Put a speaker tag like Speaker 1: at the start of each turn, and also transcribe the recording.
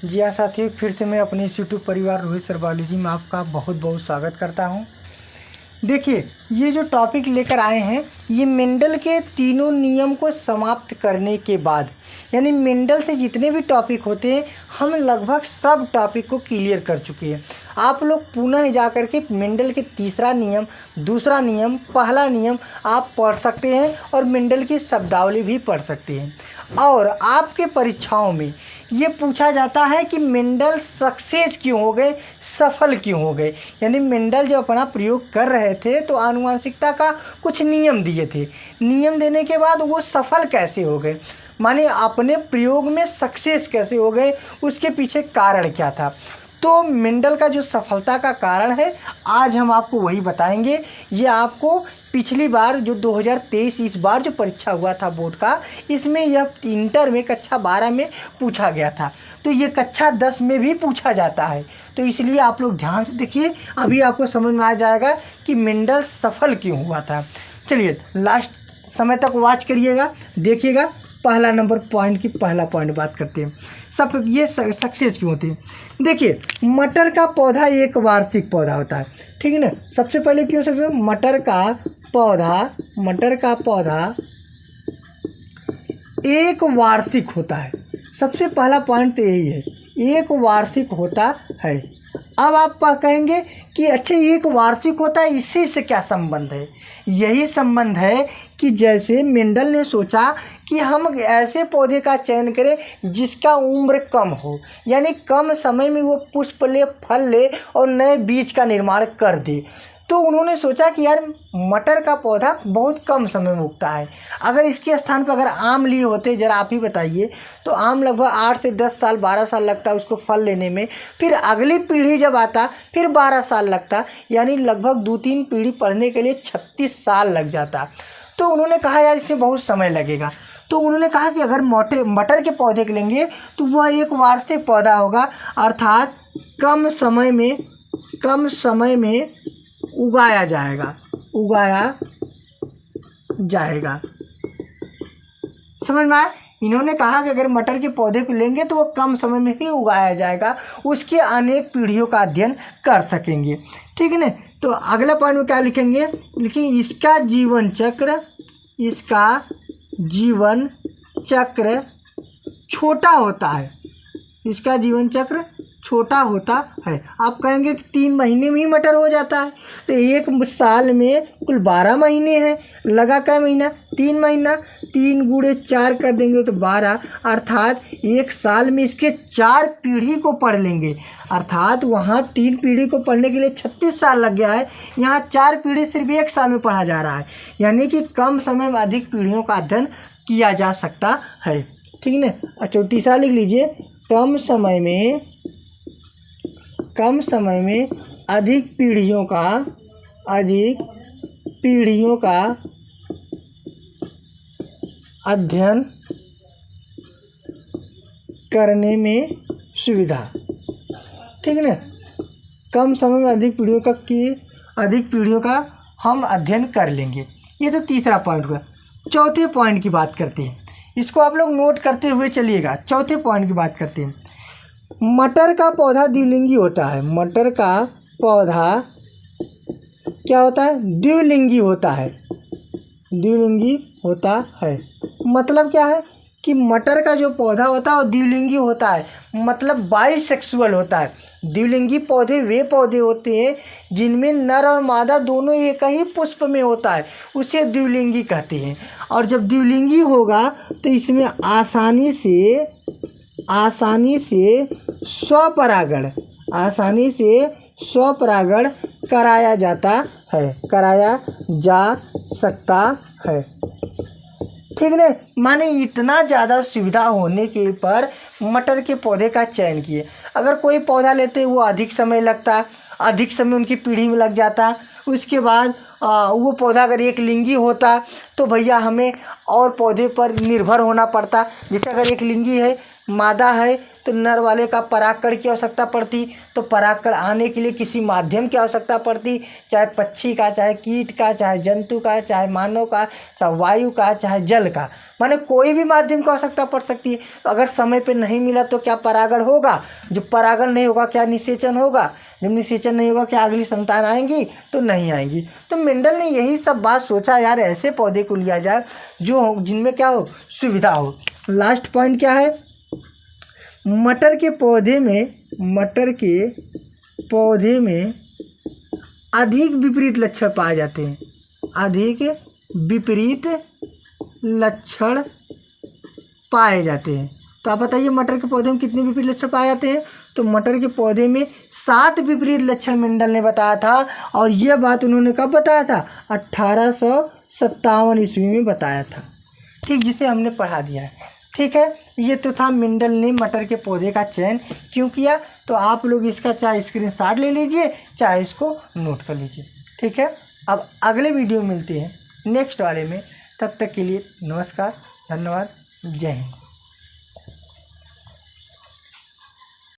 Speaker 1: जी हाँ साथियों, फिर से मैं अपने इस यूट्यूब परिवार रोहित सर बायोलॉजी में आपका बहुत बहुत स्वागत करता हूँ। देखिए, ये जो टॉपिक लेकर आए हैं ये मेंडल के तीनों नियम को समाप्त करने के बाद, यानी मेंडल से जितने भी टॉपिक होते हैं हम लगभग सब टॉपिक को क्लियर कर चुके हैं। आप लोग पुनः जा कर के मेंडल के तीसरा नियम, दूसरा नियम, पहला नियम आप पढ़ सकते हैं और मेंडल की शब्दावली भी पढ़ सकते हैं। और आपके परीक्षाओं में ये पूछा जाता है कि मेंडल सक्सेस क्यों हो गए, सफल क्यों हो गए। यानी मेंडल जब अपना प्रयोग कर रहे थे तो आनुवंशिकता का कुछ नियम दिए थे, नियम देने के बाद वो सफल कैसे हो गए, माने अपने प्रयोग में सक्सेस कैसे हो गए, उसके पीछे कारण क्या था। तो मेंडल का जो सफलता का कारण है आज हम आपको वही बताएंगे। ये आपको पिछली बार जो 2023 इस बार जो परीक्षा हुआ था बोर्ड का, इसमें यह इंटर में कक्षा 12 में पूछा गया था, तो ये कक्षा 10 में भी पूछा जाता है। तो इसलिए आप लोग ध्यान से देखिए, अभी आपको समझ में आ जाएगा कि मेंडल सफल क्यों हुआ था। चलिए लास्ट समय तक वॉच करिएगा, देखिएगा। पहला नंबर पॉइंट की पहला पॉइंट बात करते हैं, सब ये सक्सेस क्यों होती है। देखिए, मटर का पौधा एक वार्षिक पौधा होता है, ठीक है ना। सबसे पहले क्यों सक्सेस, मटर का पौधा एक वार्षिक होता है। सबसे पहला पॉइंट तो यही है, एक वार्षिक होता है। अब आप कहेंगे कि अच्छा एक वार्षिक होता है, इसी से क्या संबंध है। यही संबंध है कि जैसे मेंडल ने सोचा कि हम ऐसे पौधे का चयन करें जिसका उम्र कम हो, यानी कम समय में वो पुष्प ले, फल ले और नए बीज का निर्माण कर दे। तो उन्होंने सोचा कि यार मटर का पौधा बहुत कम समय में उगता है, अगर इसके स्थान पर अगर आम लिए होते, ज़रा आप ही बताइए, तो आम लगभग 8 से 10 साल 12 साल लगता है उसको फल लेने में, फिर अगली पीढ़ी जब आता फिर 12 साल लगता, यानी लगभग 2-3 पीढ़ी पढ़ने के लिए 36 साल लग जाता। तो उन्होंने कहा यार इसमें बहुत समय लगेगा, तो उन्होंने कहा कि अगर मटर के पौधे के लेंगे तो वह एक वार्षिक पौधा होगा, अर्थात कम समय में उगाया जाएगा। समझ में आया। इन्होंने कहा कि अगर मटर के पौधे को लेंगे तो वो कम समय में ही उगाया जाएगा, उसके अनेक पीढ़ियों का अध्ययन कर सकेंगे, ठीक है ना। तो अगला पॉइंट में क्या लिखेंगे, लिखिए इसका जीवन चक्र छोटा होता है। इसका जीवन चक्र छोटा होता है। आप कहेंगे कि 3 महीने में ही मटर हो जाता है, तो एक साल में कुल 12 महीने हैं, लगा क्या महीना, 3 महीना, 3 गुणे 4 कर देंगे तो 12, अर्थात एक साल में इसके 4 पीढ़ी को पढ़ लेंगे, अर्थात वहाँ 3 पीढ़ी को पढ़ने के लिए 36 साल लग गया है, यहाँ 4 पीढ़ी सिर्फ एक साल में पढ़ा जा रहा है, यानी कि कम समय में अधिक पीढ़ियों का अध्ययन किया जा सकता है, ठीक है ना। अच्छा तीसरा लिख लीजिए, कम समय में अधिक पीढ़ियों का अध्ययन करने में सुविधा, ठीक है ना। कम समय में अधिक पीढ़ियों का हम अध्ययन कर लेंगे। ये तो तीसरा पॉइंट हुआ। चौथे पॉइंट की बात करते हैं, इसको आप लोग नोट करते हुए चलिएगा। चौथे पॉइंट की बात करते हैं, मटर का पौधा द्विलिंगी होता है। मटर का पौधा क्या होता है, द्विलिंगी होता है। मतलब क्या है कि मटर का जो पौधा होता है वो द्विलिंगी होता है, मतलब बाइसेक्सुअल होता है। द्विलिंगी पौधे वे पौधे होते हैं जिनमें नर और मादा दोनों एक ही पुष्प में होता है, उसे द्विलिंगी कहते हैं। और जब द्विलिंगी होगा तो इसमें आसानी से स्वपरागण कराया जा सकता है, ठीक है। माने इतना ज़्यादा सुविधा होने के पर मटर के पौधे का चयन किए। अगर कोई पौधा लेते वो अधिक समय लगता, अधिक समय उनकी पीढ़ी में लग जाता, उसके बाद वो पौधा अगर एक लिंगी होता तो भैया हमें और पौधे पर निर्भर होना पड़ता। जैसे अगर एक लिंगी है, मादा है, तो नर वाले का परागकण की आवश्यकता पड़ती, तो परागकण आने के लिए किसी माध्यम की आवश्यकता पड़ती, चाहे पक्षी का, चाहे कीट का, चाहे जंतु का, चाहे मानव का, चाहे वायु का, चाहे जल का, माने कोई भी माध्यम की आवश्यकता पड़ सकती है। तो अगर समय पे नहीं मिला तो क्या परागण होगा? जब परागण नहीं होगा क्या निषेचन होगा? जब निषेचन नहीं होगा क्या अगली संतान आएंगी? तो नहीं आएंगी। तो मेंडल ने यही सब बात सोचा, यार ऐसे पौधे को लिया जाए जो जिनमें क्या हो, सुविधा हो। लास्ट पॉइंट क्या है? मटर के पौधे में अधिक विपरीत लक्षण पाए जाते हैं, अधिक विपरीत लक्षण पाए जाते हैं। तो आप बताइए मटर के पौधे में कितने विपरीत लक्षण पाए जाते हैं? तो मटर के पौधे में 7 विपरीत लक्षण मेंडल ने बताया था, और यह बात उन्होंने कब बताया था? 1857 ईस्वी में बताया था। ठीक, जिसे हमने पढ़ा दिया है। ठीक है, ये तो था मेंडल ने मटर के पौधे का चयन क्यों किया। तो आप लोग इसका चाहे स्क्रीनशॉट ले लीजिए, चाहे इसको नोट कर लीजिए। ठीक है, अब अगले वीडियो मिलते हैं नेक्स्ट वाले में। तब तक के लिए नमस्कार, धन्यवाद, जय हिंद।